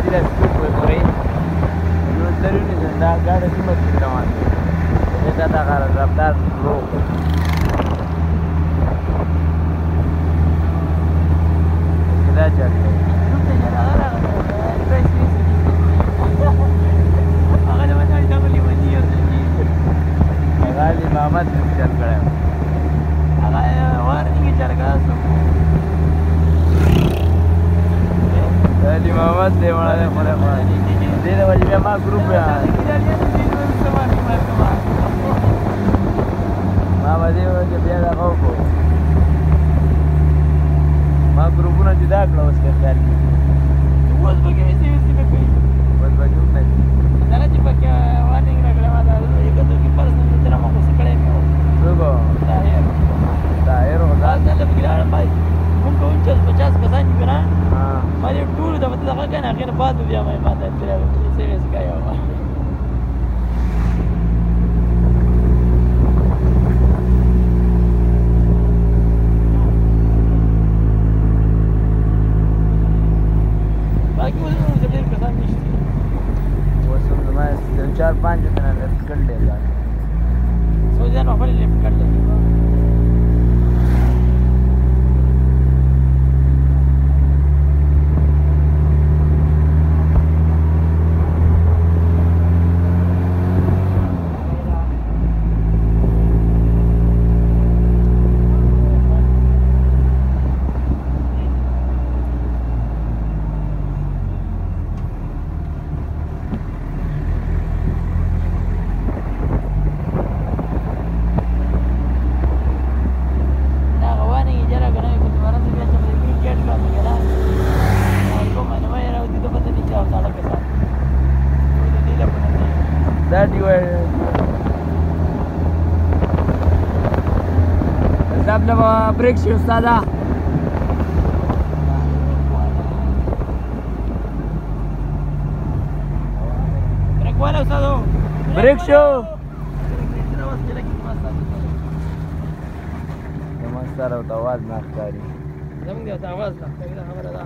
دې له سپیډ ورکړئ نو درونې دا ګاډی څومره سپیډ روان دی دا دغه رفتار سلو دا چک دی غالي محمد چل کړی غالي محمد دی مړه خورې دې د وجې بیا ما ګروپ ما به دې وجې بیا دغه وکړو ما ګروپونه جدا کړه اوس که خیال کړي اوس به کوي اوس به جوړ نه شي دغه چې پکې وارنینګ راکړی ما دا یو کې پرسنل سره ما خو څه کړی مې څوک طاهر خو دا دلته پکې لاړم بھائی مونږ کوو 40-50 کسان دي که نه ما دې ټولو ته به ته دغه کړې نه هغې نه بعد به بیا مې ما ته سیریس کوي باقي اوس نو ډېر کسان نشته اوس هم زما 4-5 تنه لفټ کړلی ځان سوځیان خپل لفټ کړلی that you are Zab lama break shi ustada break wala ustado break show kama sara awaz na khari zamang dia awaz na khari hamara da